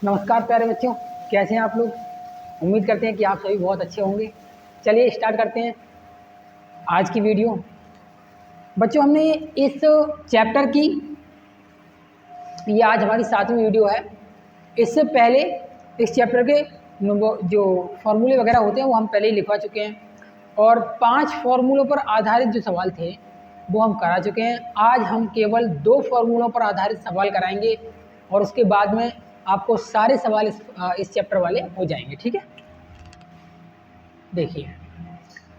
नमस्कार प्यारे बच्चों, कैसे हैं आप लोग। उम्मीद करते हैं कि आप सभी बहुत अच्छे होंगे। चलिए स्टार्ट करते हैं आज की वीडियो। बच्चों, हमने इस चैप्टर की, ये आज हमारी 7वीं वीडियो है। इससे पहले इस चैप्टर के जो फॉर्मूले वगैरह होते हैं वो हम पहले ही लिखवा चुके हैं, और 5 फॉर्मूलों पर आधारित जो सवाल थे वो हम करा चुके हैं। आज हम केवल 2 फॉर्मूलों पर आधारित सवाल कराएंगे और उसके बाद में आपको सारे सवाल इस चैप्टर वाले हो जाएंगे। ठीक है, देखिए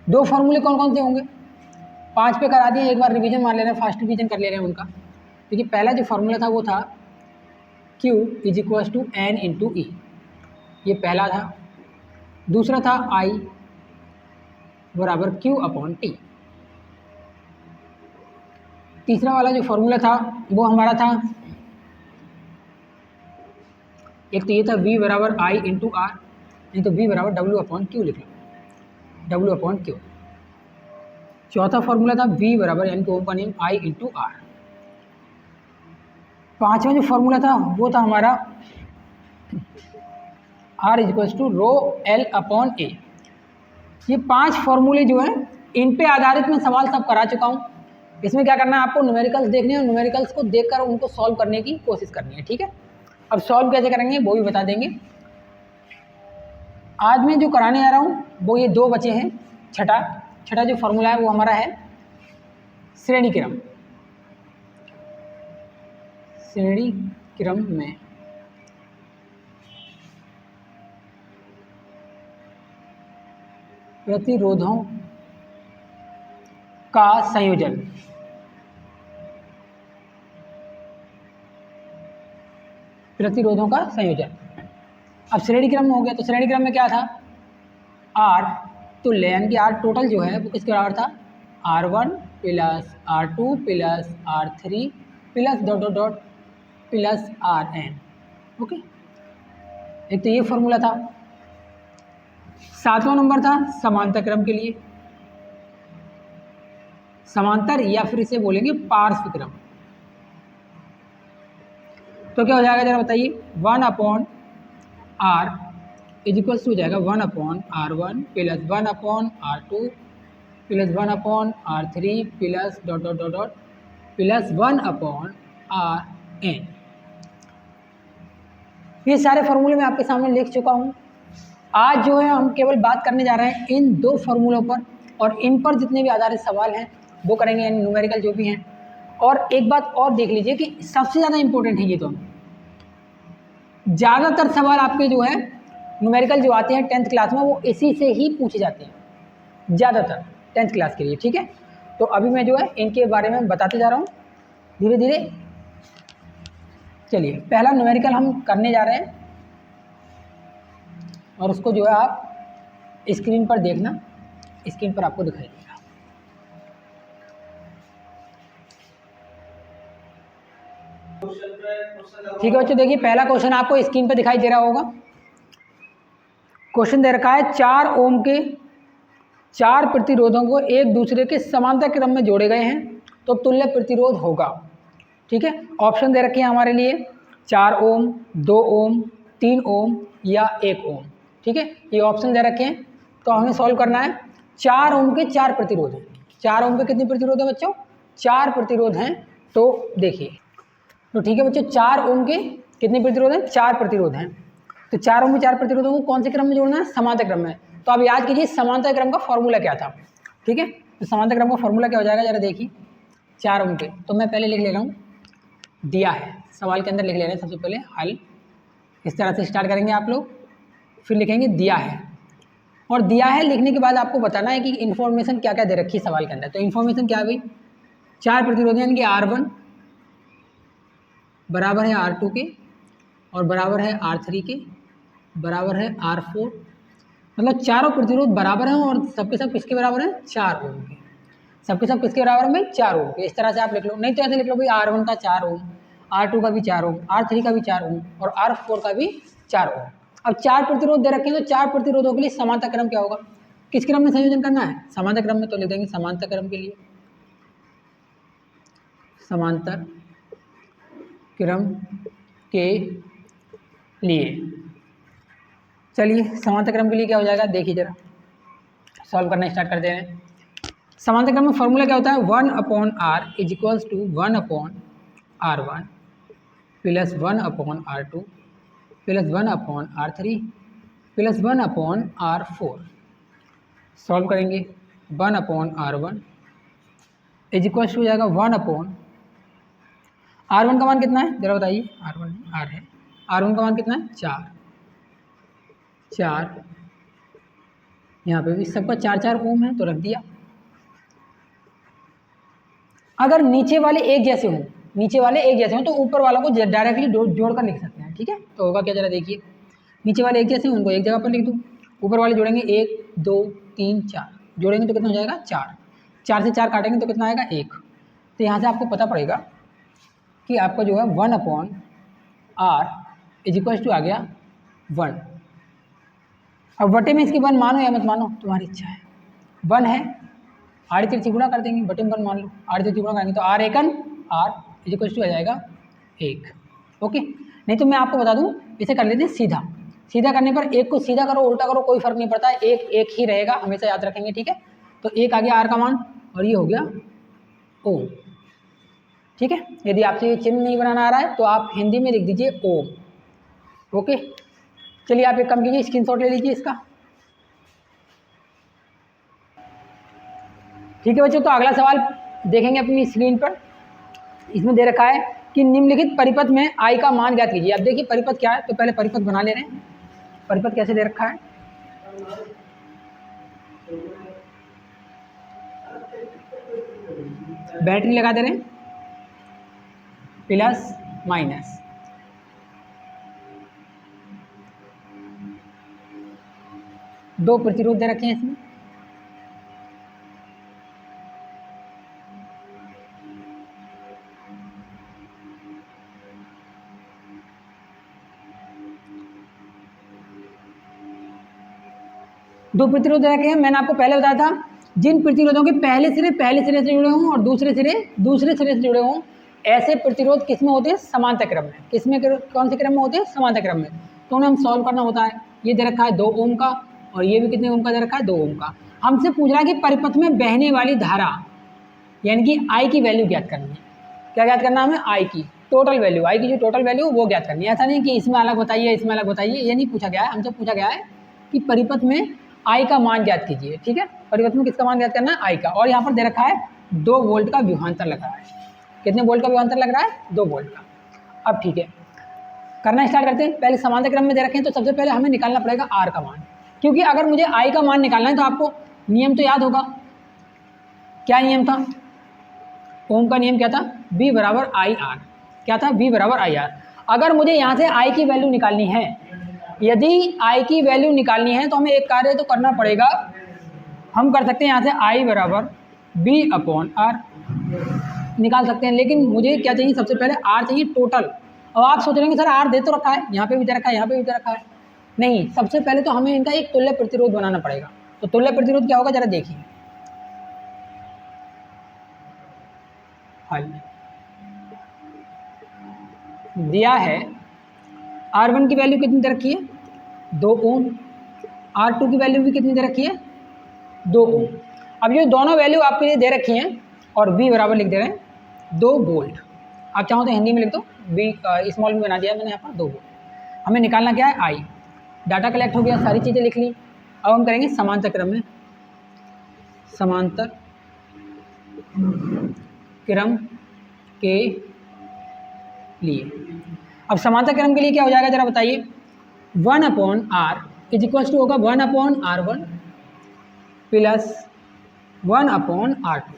2 फॉर्मूले कौन कौन से होंगे। 5 पे करा दिए, एक बार रिवीजन मार ले रहे हैं, फास्ट रिवीजन कर ले रहे हैं उनका। देखिए पहला जो फॉर्मूला था वो था Q is equals to N into e, ये पहला था। दूसरा था I बराबर Q अपॉन T। तीसरा वाला जो फॉर्मूला था वो हमारा था, एक तो ये था V बराबर I इंटू आर, नहीं तो V बराबर W अपॉन क्यू लिख लो, W अपॉन क्यू। चौथा फॉर्मूला था V बराबर यानी कि ओम का नेम I इंटू आर। पांचवा जो फॉर्मूला था वो था हमारा R equals to rho L upon A. ये 5 फॉर्मूले जो हैं इन पे आधारित मैं सवाल सब करा चुका हूँ। इसमें क्या करना है, आपको न्यूमेरिकल्स देखने हैं और न्यूमेरिकल्स को देखकर उनको सॉल्व करने की कोशिश करनी है। ठीक है, अब सॉल्व कैसे करेंगे वो भी बता देंगे। आज मैं जो कराने जा रहा हूँ वो ये 2 बचे हैं। छठा जो फॉर्मूला है वो हमारा है श्रेणी क्रम। श्रेणी क्रम में प्रतिरोधों का संयोजन। प्रतिरोधों का संयोजन। अब श्रेणी क्रम में हो गया, तो श्रेणी क्रम में क्या था, R तुल्य यानी कि R टोटल जो है वो किसके बराबर था, R1 plus R2 plus R3 plus dot dot dot plus Rn। Okay, एक तो ये फॉर्मूला था। 7वां नंबर था समांतर क्रम के लिए, समांतर या फिर इसे बोलेंगे पार्श्व क्रम। तो क्या हो जाएगा जरा बताइए, 1 upon R is equals to हो जाएगा 1 upon R1 plus 1 upon R2 plus 1 upon R3 plus dot dot dot dot plus 1 upon Rn। ये सारे फॉर्मूले मैं आपके सामने लिख चुका हूँ। आज जो है हम केवल बात करने जा रहे हैं इन 2 फॉर्मूलों पर, और इन पर जितने भी आधारित सवाल हैं वो करेंगे, यानी न्यूमेरिकल जो भी हैं। और एक बात और देख लीजिए कि सबसे ज़्यादा इंपॉर्टेंट है ये, तो ज़्यादातर सवाल आपके जो है न्यूमेरिकल जो आते हैं 10th क्लास में वो इसी से ही पूछे जाते हैं ज़्यादातर 10th क्लास के लिए। ठीक है, तो अभी मैं जो है इनके बारे में बताते जा रहा हूँ धीरे धीरे। चलिए पहला न्यूमेरिकल हम करने जा रहे हैं, और उसको जो है आप स्क्रीन पर देखना, स्क्रीन पर आपको दिखाई देगा। ठीक है बच्चों, देखिए पहला क्वेश्चन आपको स्क्रीन पर दिखाई दे रहा होगा। क्वेश्चन दे रखा है 4 ओम के 4 प्रतिरोधों को एक दूसरे के समांतर क्रम में जोड़े गए हैं तो तुल्य प्रतिरोध होगा। ठीक है, ऑप्शन दे रखे हैं हमारे लिए 4 ओम, 2 ओम, 3 ओम या 1 ओम। ठीक है, ये ऑप्शन दे रखे हैं। तो हमें सॉल्व करना है। 4 ओम के 4 प्रतिरोध हैं। 4 ओम के कितने प्रतिरोध हैं बच्चों, 4 प्रतिरोध हैं। तो देखिए, तो ठीक है बच्चों, 4 ओम के कितने प्रतिरोध हैं, 4 प्रतिरोध हैं। तो 4 ओम के 4 प्रतिरोधों को कौन से क्रम में जोड़ना है, समांतर क्रम में। तो अब याद कीजिए समांतर क्रम का फॉर्मूला क्या था। ठीक है, तो समांतर क्रम का फॉर्मूला क्या हो जाएगा जरा देखिए। 4 ओम के, तो मैं पहले लिख ले रहा हूँ, दिया है सवाल के अंदर लिख ले रहे हैं सबसे पहले हल। इस तरह से स्टार्ट करेंगे आप लोग, फिर लिखेंगे दिया है, और दिया है लिखने के बाद आपको बताना है कि इन्फॉर्मेशन क्या क्या दे रखी है सवाल के अंदर। तो इन्फॉर्मेशन क्या है भाई, 4 प्रतिरोध यानी कि R1 बराबर है R2 के, और बराबर है R3 के, बराबर है R4। मतलब चारों प्रतिरोध बराबर हैं और सबके सब किसके बराबर हैं, 4 ओम के। सबके सब किसके बराबर हैं भाई, 4 ओम के। इस तरह से आप लिख लो, नहीं तो ऐसे लिख लो भाई R1 का 4 ओम, R2 का भी 4 ओम, R3 का भी 4 ओम और R4 का भी 4 ओम। अब 4 प्रतिरोध दे रखे हैं तो 4 प्रतिरोधों के लिए समांतर क्रम क्या होगा, किस क्रम में संयोजन करना है, समांतर क्रम में। तो लिख देंगे समांतर क्रम के लिए, समांतर क्रम के लिए। चलिए समांतर क्रम के लिए क्या हो जाएगा देखिए ज़रा, सॉल्व करना स्टार्ट कर दे रहे हैं। समांतर क्रम में फॉर्मूला क्या होता है, 1/r is equals to 1/r1 plus 1/r2 plus 1/r3 plus 1/r4। Solve करेंगे 1/r1 इज इक्वल्स टू हो जाएगा 1/r1 का मान कितना है जरा बताइए, r1 r है, r1 का मान कितना है 4, यहाँ पे भी सबका 4 ओम है तो रख दिया। अगर नीचे वाले एक जैसे हों तो ऊपर वालों को डायरेक्टली जोड़ कर लिख सकते हैं, ठीक है। तो होगा क्या जरा देखिए, नीचे वाले एक जैसे हैं उनको एक जगह पर लिख दूँ, ऊपर वाले जोड़ेंगे 1 2 3 4, जोड़ेंगे तो कितना हो जाएगा 4 से 4 काटेंगे तो कितना आएगा 1। तो यहाँ से आपको पता पड़ेगा कि आपका जो है 1/r इज इक्वल्स टू आ गया 1। अब बटे में इसकी 1 मानो या मत मानो तुम्हारी इच्छा है, 1 है, आड़ी तिरछी गुणा कर देंगे, बटे में 1 मान लो, आड़ी तिरछी गुणा करेंगे तो r एकन r इज इक्वल्स टू आ जाएगा 1। ओके, नहीं तो मैं आपको बता दूं इसे कर लेते हैं सीधा, सीधा करने पर एक को सीधा करो उल्टा करो कोई फर्क नहीं पड़ता है, एक ही रहेगा, हमेशा याद रखेंगे, ठीक है। तो 1 आ गया r का मान और ये हो गया ओम, ठीक है। यदि आपसे ये चिन्ह नहीं बनाना आ रहा है तो आप हिंदी में लिख दीजिए ओम। ओके, चलिए आप एक काम कीजिए, स्क्रीनशॉट ले लीजिए इसका। ठीक है बच्चों, तो अगला सवाल देखेंगे अपनी स्क्रीन पर। इसमें दे रखा है कि निम्नलिखित परिपथ में आई का मान ज्ञात कीजिए। अब देखिए परिपथ क्या है, तो पहले परिपथ बना ले रहे हैं। परिपथ कैसे दे रखा है, बैटरी लगा दे रहे हैं, प्लस माइनस, दो प्रतिरोध दे रखे हैं इसमें, दो प्रतिरोध रखे हैं। मैंने आपको पहले बताया था जिन प्रतिरोधों के पहले सिरे से जुड़े हों और दूसरे सिरे से जुड़े हों, ऐसे प्रतिरोध किस में होते हैं, समांतर क्रम में। किसमें, कौन से क्रम में होते हैं, समांतर क्रम में। तो उन्हें हम सॉल्व करना होता है। ये दे रखा है 2 ओम का और ये भी कितने ओम का दे रखा है, 2 ओम का। हमसे पूछ रहा है कि परिपथ में बहने वाली धारा यानी कि आई की वैल्यू ज्ञात करनी है। क्या ज्ञात करना है हमें, आई की टोटल वैल्यू, आई की जो टोटल वैल्यू वो ज्ञात करनी है। ऐसा नहीं कि इसमें अलग बताइए इसमें अलग बताइए, ये नहीं पूछा गया है। हमसे पूछा गया है कि परिपथ में आई का मान ज्ञात कीजिए, ठीक है। परिपथ में किसका मान ज्ञात करना है, आई का। और यहाँ पर दे रखा है 2 वोल्ट का विभवांतर लग रहा है। कितने वोल्ट का विभवांतर लग रहा है, 2 वोल्ट का। अब ठीक है, करना स्टार्ट करते हैं। पहले समांतर क्रम में दे रखे हैं तो सबसे पहले हमें निकालना पड़ेगा आर का मान, क्योंकि अगर मुझे आई का मान निकालना है तो आपको नियम तो याद होगा। क्या नियम था, ओम का नियम क्या था, बी बराबर आई आर। क्या था, बी बराबर आई आर। अगर मुझे यहाँ से आई की वैल्यू निकालनी है, यदि आई की वैल्यू निकालनी है तो हमें एक कार्य तो करना पड़ेगा। हम कर सकते हैं यहाँ से आई बराबर बी अपॉन आर निकाल सकते हैं, लेकिन मुझे क्या चाहिए, सबसे पहले आर चाहिए टोटल। अब आप सोच रहे हैं सर आर दे तो रखा है, यहाँ पे भी दे रखा है, यहाँ पे भी दे रखा है। नहीं, सबसे पहले तो हमें इनका एक तुल्य प्रतिरोध बनाना पड़ेगा। तो तुल्य प्रतिरोध क्या होगा जरा देखिए, दिया है R1 की वैल्यू कितनी दे रखी है, 2 ओम। R2 की वैल्यू भी कितनी दे रखी है, 2 ओम। अब ये दोनों वैल्यू आपके लिए दे रखी हैं और B बराबर लिख दे रहे हैं 2 वोल्ट। आप चाहो तो हिंदी में लिख दो, B स्मॉल भी बना दिया है मैंने यहाँ पर, 2 वोल्ट। हमें निकालना क्या है, I। डाटा कलेक्ट हो गया, सारी चीज़ें लिख ली। अब हम करेंगे समांतर क्रम में, समांतर क्रम के लिए। अब समांतर क्रम के लिए क्या हो जाएगा जरा बताइए, 1/r इज इक्वल्स टू होगा 1/r1 प्लस 1/r2।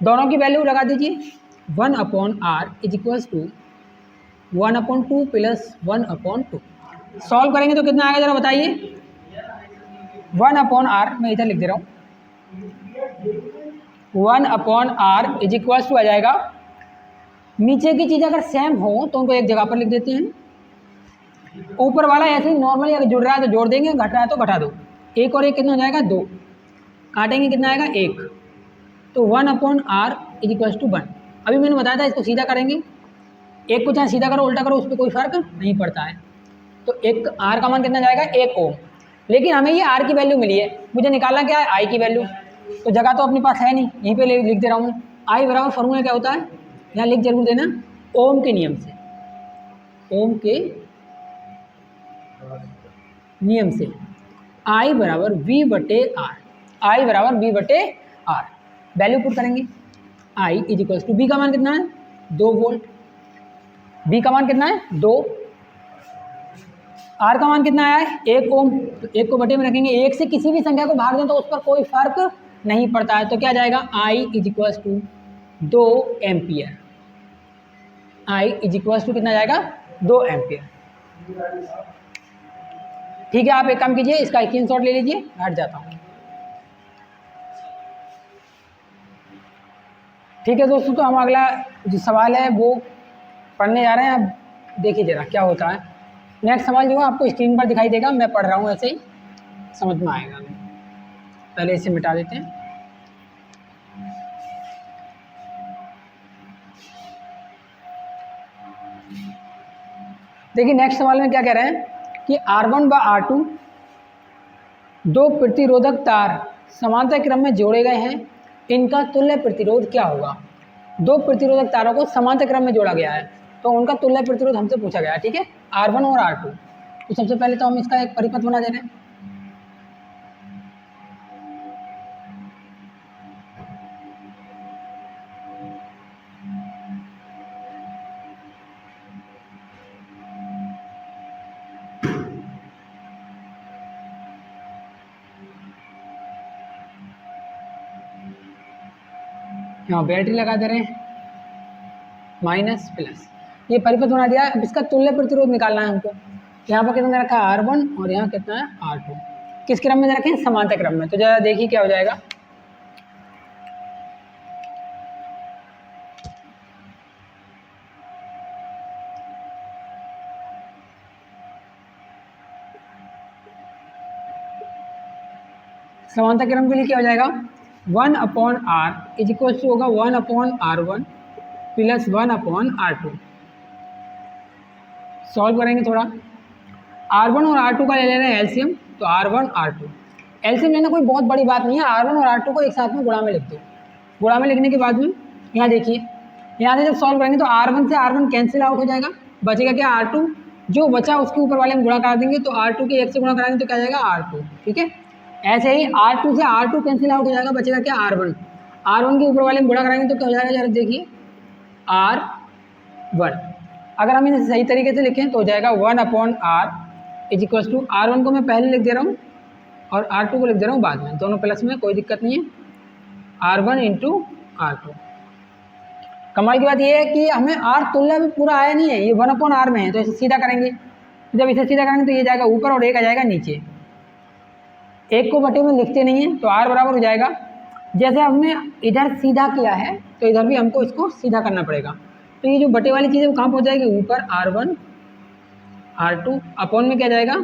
दोनों की वैल्यू लगा दीजिए, 1/r is equals to 1/2 plus 1/2। Solve करेंगे तो कितना आएगा जरा बताइए, 1/r मैं इधर लिख दे रहा हूँ, 1/r इज इक्वल्स टू आ जाएगा, नीचे की चीज़ अगर सेम हो तो उनको एक जगह पर लिख देते हैं। ऊपर वाला ऐसे ही नॉर्मली अगर जुड़ रहा है तो जोड़ देंगे, घट रहा है तो घटा दो। 1 और 1 कितना हो जाएगा, 2। काटेंगे कितना आएगा, 1। तो 1/r इज इक्वल्स टू 1। अभी मैंने बताया था इसको सीधा करेंगे, एक को चाहे सीधा करो उल्टा करो उस पर कोई फर्क नहीं पड़ता है। तो एक आर का मान कितना जाएगा 1 ओम। लेकिन हमें ये आर की वैल्यू मिली है, मुझे निकालना क्या है आई की वैल्यू। तो जगह तो अपने पास है नहीं, यहीं पे लिख दे रहा हूँ। आई बराबर फॉर्मूला क्या होता है, यहाँ लिख जरूर देना, ओम के नियम से, ओम के नियम से आई बराबर वी बटे आर, आई बराबर वी बटे आर। वैल्यू पुट करेंगे, आई इज इक्वल्स टू, बी का मान कितना है 2 वोल्ट, बी का मान कितना है 2, आर का मान कितना आया है 1 ओम। तो 1 को बटे में रखेंगे, 1 से किसी भी संख्या को भाग दें तो उस पर कोई फर्क नहीं पड़ता है। तो क्या जाएगा I is equals to 2 ampere, I is equals to कितना जाएगा 2 एम्पियर। ठीक है, आप एक काम कीजिए, इसका स्क्रीनशॉट ले लीजिए, हट जाता हूँ। ठीक है दोस्तों, तो हम अगला जो सवाल है वो पढ़ने जा रहे हैं। अब देखिए जरा क्या होता है। नेक्स्ट सवाल जो है आपको स्क्रीन पर दिखाई देगा, मैं पढ़ रहा हूँ, ऐसे ही समझ में आएगा। पहले इसे मिटा देते हैं। देखिए नेक्स्ट सवाल में क्या कह रहे हैं कि R1 व R2 दो प्रतिरोधक तार समांतर क्रम में जोड़े गए हैं, इनका तुल्य प्रतिरोध क्या होगा। दो प्रतिरोधक तारों को समांतर क्रम में जोड़ा गया है, तो उनका तुल्य प्रतिरोध हमसे पूछा गया है। ठीक है, R1 और R2। तो सबसे पहले तो हम इसका एक परिपथ बना दे रहे हैं। यहाँ बैटरी लगा दे रहे हैं, माइनस प्लस, ये परिपथ बना दिया है। अब इसका तुल्य प्रतिरोध निकालना है हमको। यहाँ पर कितना रखा है R1 और यहाँ कितना है R2, किस क्रम में रखे हैं समांतर क्रम में। तो जरा देखिए क्या हो जाएगा। समांतर क्रम के लिए क्या हो जाएगा 1/r इज इक्वल टू होगा 1/r1 प्लस 1/r2। सॉल्व करेंगे थोड़ा। R1 और R2 का ले ले रहे हैं एलसीएम, तो R1 R2 एलसीएम लेना कोई बहुत बड़ी बात नहीं है। R1 और R2 को एक साथ में गुणा में लिख दो। गुणा में लिखने के बाद में यहाँ देखिए, यहाँ से जब सॉल्व करेंगे तो R1 से R1 कैंसिल आउट हो जाएगा, बचेगा क्या R2। जो बचा उसके ऊपर वाले में गुणा करा देंगे, तो R2 के 1 से गुणा कराएंगे तो क्या जाएगा R2। ठीक है, ऐसे ही R2 से R2 कैंसिल आउट हो जाएगा, बचेगा क्या R1। R1 के ऊपर वाले में गुणा कराएंगे तो क्या हो जाएगा, जरा देखिए R1। अगर हम इसे सही तरीके से लिखें तो हो जाएगा 1/r is equal to, R1 को मैं पहले लिख दे रहा हूँ और R2 को लिख दे रहा हूँ बाद में, दोनों प्लस में, कोई दिक्कत नहीं है। R1 into R2। कमाल की बात ये है कि हमें R तुल्य भी पूरा आया नहीं है, ये 1/r में है, तो इसे सीधा करेंगे। जब इसे सीधा करेंगे तो ये जाएगा ऊपर और 1 आ जाएगा नीचे। 1 को बटे में लिखते नहीं है, तो R बराबर हो जाएगा, जैसे हमने इधर सीधा किया है तो इधर भी हमको इसको सीधा करना पड़ेगा। तो ये जो बटे वाली चीज़ है वो कहाँ पहुँच जाएगी, ऊपर R1 R2 अपॉन में क्या जाएगा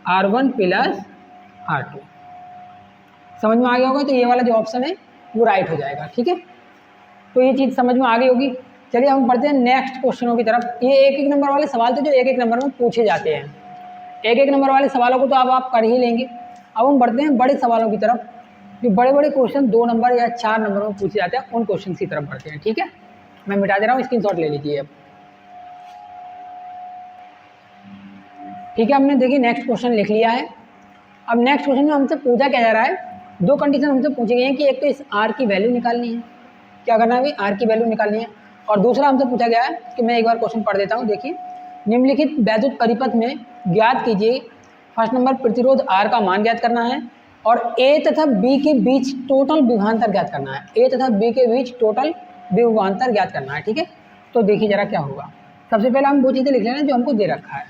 R1 प्लस R2। समझ में आ गया होगा, तो ये वाला जो ऑप्शन है वो राइट हो जाएगा। ठीक है, तो ये चीज़ समझ में आ गई होगी। चलिए हम बढ़ते हैं नेक्स्ट क्वेश्चनों की तरफ। ये 1-1 नंबर वाले सवाल थे जो 1-1 नंबर में पूछे जाते हैं। 1-1 नंबर वाले सवालों को तो अब आप कर ही लेंगे। अब हम बढ़ते हैं बड़े सवालों की तरफ, जो बड़े बड़े क्वेश्चन 2 नंबर या 4 नंबर में पूछे जाते हैं, उन क्वेश्चन की तरफ बढ़ते हैं। ठीक है, मैं मिटा दे रहा हूँ, स्क्रीनशॉट ले लीजिए अब। ठीक है, हमने देखिए नेक्स्ट क्वेश्चन लिख लिया है। अब नेक्स्ट क्वेश्चन में हमसे पूछा क्या जा रहा है, 2 कंडीशन हमसे पूछी गई हैं कि एक तो इस R की वैल्यू निकालनी है, क्या करना है भाई R की वैल्यू निकालनी है, और दूसरा हमसे पूछा गया है कि मैं एक बार क्वेश्चन पढ़ देता हूँ। देखिए, निम्नलिखित वैद्युत परिपथ में ज्ञात कीजिए, फर्स्ट नंबर प्रतिरोध R का मान ज्ञात करना है और A तथा B के बीच टोटल विभवांतर ज्ञात करना है। A तथा B के बीच टोटल विभवांतर ज्ञात करना है। ठीक है, तो देखिए जरा क्या होगा। सबसे पहले हम वो चीज़ें लिख लेना जो हमको दे रखा है।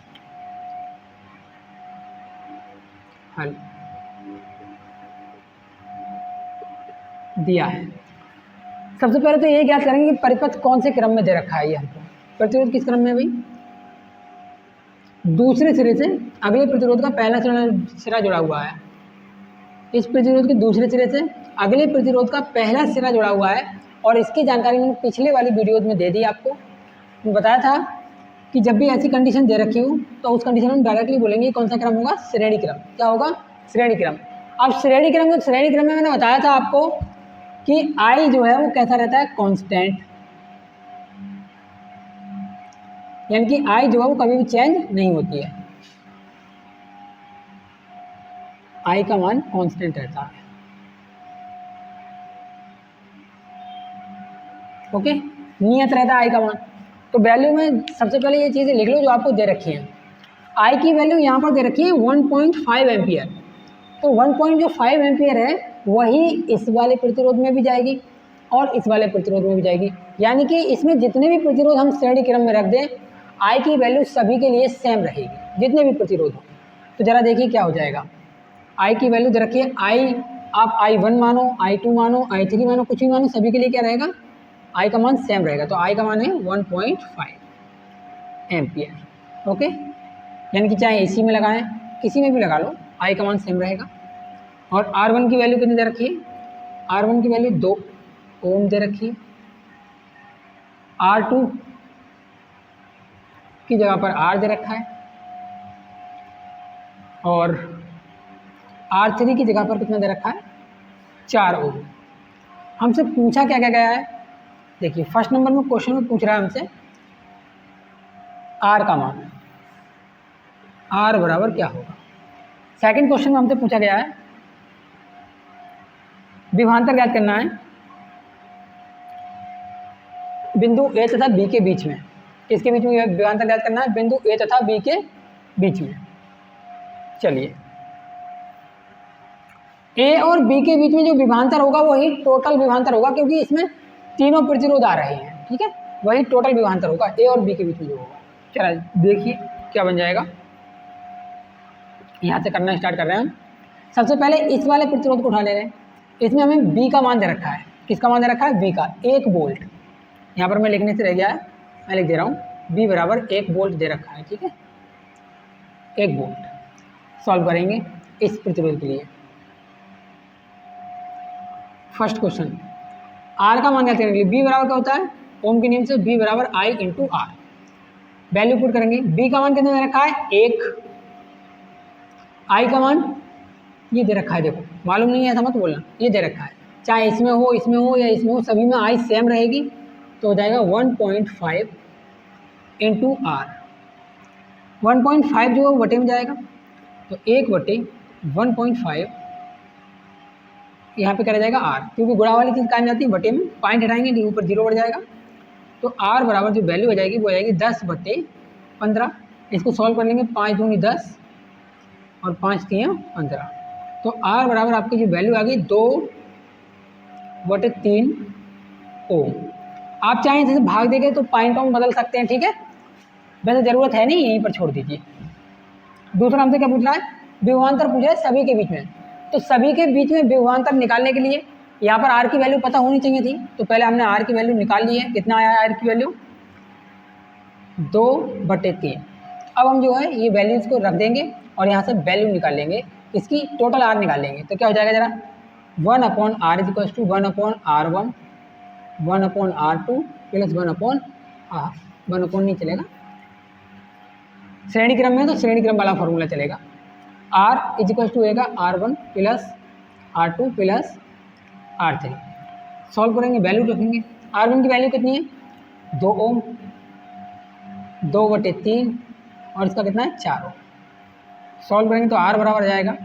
हल दिया है। सबसे पहले तो ये ज्ञात करेंगे कि परिपथ कौन से क्रम में दे रखा है। ये हमको प्रतिरोध किस क्रम में है भाई, दूसरे सिरे से अगले प्रतिरोध का पहला सिरा जुड़ा हुआ है। इस प्रतिरोध के दूसरे सिरे से अगले प्रतिरोध का पहला सिरा जुड़ा हुआ है, और इसकी जानकारी मैंने पिछले वाली वीडियोज में दे दी आपको। मैं बताया था कि जब भी ऐसी कंडीशन दे रखी हो तो उस कंडीशन में डायरेक्टली बोलेंगे कौन सा क्रम होगा, श्रेणी क्रम। क्या होगा, श्रेणी क्रम। अब श्रेणी क्रम में मैंने बताया था आपको कि आई जो है वो कैसा रहता है, कांस्टेंट, यानी कि आई जो है वो कभी भी चेंज नहीं होती है, आई का मान कांस्टेंट रहता है। ओके, नियत रहता है आई का मान। तो वैल्यू में सबसे पहले ये चीज़ें लिख लो जो आपको दे रखी हैं। आई की वैल्यू यहाँ पर दे रखी है 1.5 एम्पियर। तो 1.5 एम्पियर है वही इस वाले प्रतिरोध में भी जाएगी और इस वाले प्रतिरोध में भी जाएगी, यानी कि इसमें जितने भी प्रतिरोध हम श्रेणी क्रम में रख दें आई की वैल्यू सभी के लिए सेम रहेगी, जितने भी प्रतिरोध हो। तो ज़रा देखिए क्या हो जाएगा। आई की वैल्यू दे रखी है, आई आप I1 मानो, I2 मानो, I3 मानो, कुछ भी मानो, सभी के लिए क्या रहेगा, आई का मान सेम रहेगा। तो आई का मान है 1.5 एम्पियर। ओके, यानी कि चाहे एसी में लगाएं, किसी में भी लगा लो, आई का मान सेम रहेगा। और R1 की वैल्यू कितनी दे रखी है, R1 की वैल्यू 2 ओम दे रखी है। R2 की जगह पर R दे रखा है और R3 की जगह पर कितना दे रखा है, 4 ओम। हमसे पूछा क्या क्या गया है, देखिए फर्स्ट नंबर में क्वेश्चन में पूछ रहा है हमसे R का मान, R बराबर क्या होगा। सेकंड क्वेश्चन में हमसे पूछा गया है विभवांतर ज्ञात करना है बिंदु A तथा B के बीच में। किसके बीच में विभवांतर ज्ञात करना है, बिंदु A तथा B के बीच में। चलिए, A और B के बीच में जो विभवांतर होगा वही टोटल विभवांतर होगा, क्योंकि इसमें तीनों प्रतिरोध आ रहे हैं, ठीक है, वही टोटल विभवांतर होगा A और B के बीच में जो होगा। चलिए देखिए क्या बन जाएगा, यहाँ से करना स्टार्ट कर रहे हैं हम। सबसे पहले इस वाले प्रतिरोध को उठा ले रहे हैं, इसमें हमें B का मान दे रखा है। किसका मान दे रखा है, B का, 1 वोल्ट। यहाँ पर मैं लिखने से रह गया है, मैं लिख दे रहा हूँ, B बराबर 1 वोल्ट दे रखा है, ठीक है, 1 वोल्ट। सॉल्व करेंगे इस प्रतिरोध के लिए। फर्स्ट क्वेश्चन, R का मान कैसे करेंगे, B बराबर क्या होता है, ओम के नियम से B बराबर I into R। Value put करेंगे, B का मान कितना दे रखा है, 1, I का मान ये दे रखा है, देखो मालूम नहीं है ऐसा मत बोलना, ये दे रखा है, चाहे इसमें हो या इसमें हो, सभी में I सेम रहेगी। तो हो जाएगा 1.5 इंटू R। 1.5 जो है वटे में जाएगा, तो 1/1.5 यहाँ पे करा जाएगा R, क्योंकि गुणा वाली चीज़ कहाँ जाती है, बटे में, पॉइंट हटाएंगे ऊपर 0 बढ़ जाएगा। तो R बराबर जो वैल्यू हो जाएगी वो हो जाएगी 10/15। इसको सॉल्व कर लेंगे, 5 दूनी 10 और 5 3 15। तो R बराबर आपकी जो वैल्यू आ गई 2/3 ओम। आप चाहें जैसे भाग देंगे तो पॉइंट में बदल सकते हैं, ठीक है, वैसे ज़रूरत है नहीं, यहीं पर छोड़ दीजिए। दूसरा हमसे क्या पूछ रहा है, विभवांतर पूछा है सभी के बीच में। तो सभी के बीच में विभवांतर निकालने के लिए यहाँ पर R की वैल्यू पता होनी चाहिए थी, तो पहले हमने R की वैल्यू निकाल ली है। कितना आया R की वैल्यू, 2/3। अब हम जो है ये वैल्यूज़ को रख देंगे और यहाँ से वैल्यू निकाल लेंगे, इसकी टोटल R निकाल लेंगे। तो क्या हो जाएगा जरा, 1/R is equal to 1/R1 1/R2 plus 1/1 नहीं चलेगा, श्रेणी क्रम में तो श्रेणी क्रम वाला फॉर्मूला चलेगा। R इज इक्वल टू होगा R1 plus R2 plus R3। Solve करेंगे, वैल्यू रखेंगे। R1 की वैल्यू कितनी है, 2 ओम, 2/3 और इसका कितना है, 4 ओम। सॉल्व करेंगे तो R बराबर आ जाएगा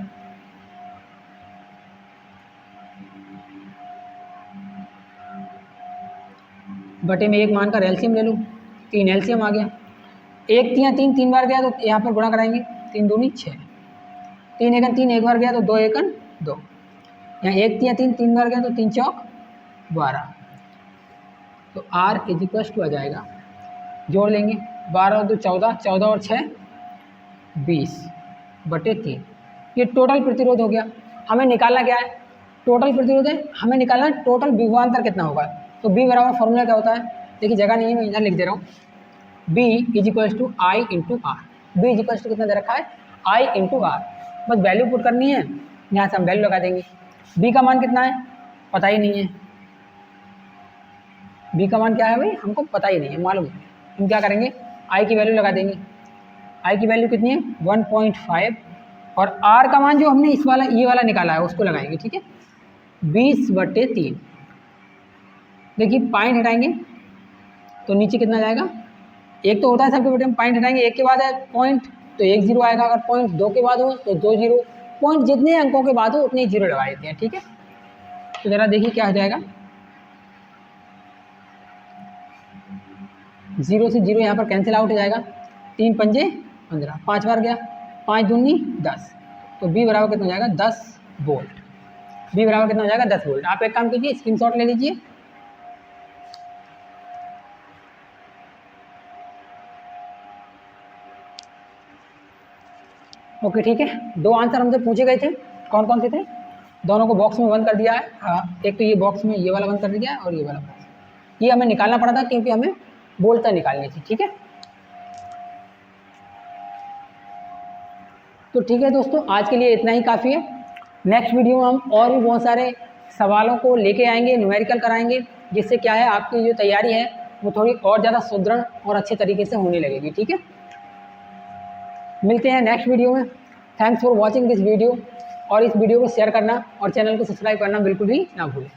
बटे में 1 मान कर एलसीएम ले लूँ, 3 एलसीएम आ गया, 1 3 3 3 बार गया तो यहाँ पर गुणा कराएंगे, 3 दूनी 6, 3 एकन 3 एक बार गया तो 2 एकन 2, यहाँ 1 3 3 बार गया तो 3 चौक 12। तो R इज इक्वल टू आ जाएगा, जोड़ लेंगे, 12 और 2 14, 14 और 6 20/3। ये टोटल प्रतिरोध हो गया। हमें निकालना क्या है, टोटल प्रतिरोध है, हमें निकालना है टोटल विभवांतर कितना होगा। तो B बराबर फॉर्मूला क्या होता है, देखिए जगह नहीं है, मैं इधर लिख दे रहा हूँ, B is equal to I into R. B is equal to कितना दे रखा है, I इंटू आर। बस वैल्यू पुट करनी है, यहाँ से हम वैल्यू लगा देंगे। B का मान कितना है, पता ही नहीं है, B का मान क्या है भाई, हमको पता ही नहीं है, मालूम है। हम क्या करेंगे, आई की वैल्यू लगा देंगे। आई की वैल्यू कितनी है 1.5 और आर का मान जो हमने इस वाला ये वाला निकाला है उसको लगाएंगे, ठीक है 20/3। देखिए पॉइंट हटाएंगे तो नीचे कितना जाएगा, एक तो होता है सबके बेटे हम पॉइंट हटाएंगे, एक के बाद है पॉइंट तो 1 0 आएगा, अगर पॉइंट 2 के बाद हो तो 2 0, पॉइंट जितने अंकों के बाद हो उतने 0 लगा देते हैं, ठीक है। तो ज़रा देखिए क्या हो जाएगा, 0 से 0 यहाँ पर कैंसिल आउट हो जाएगा, 3 पंजे 15, 5 बार गया, 5 दूनी 10, तो बी बराबर कितना हो जाएगा 10 वोल्ट। बी बराबर कितना हो जाएगा 10 वोल्ट। आप एक काम कीजिए स्क्रीनशॉट ले लीजिए। ओके ठीक है, 2 आंसर हमसे पूछे गए थे, कौन कौन से थे, दोनों को बॉक्स में बंद कर दिया है। हाँ, एक तो ये बॉक्स में ये वाला बंद कर दिया है और ये वाला बॉक्स, ये हमें निकालना पड़ा था क्योंकि हमें बोलता निकालनी थी, ठीक है। तो ठीक है दोस्तों, आज के लिए इतना ही काफ़ी है। नेक्स्ट वीडियो में हम और भी बहुत सारे सवालों को लेके आएंगे, न्यूमेरिकल कराएंगे, जिससे क्या है आपकी जो तैयारी है वो थोड़ी और ज़्यादा सुदृढ़ और अच्छे तरीके से होने लगेगी, ठीक है। मिलते हैं नेक्स्ट वीडियो में। Thanks for watching this video, और इस वीडियो को शेयर करना और चैनल को सब्सक्राइब करना बिल्कुल भी ना भूलें।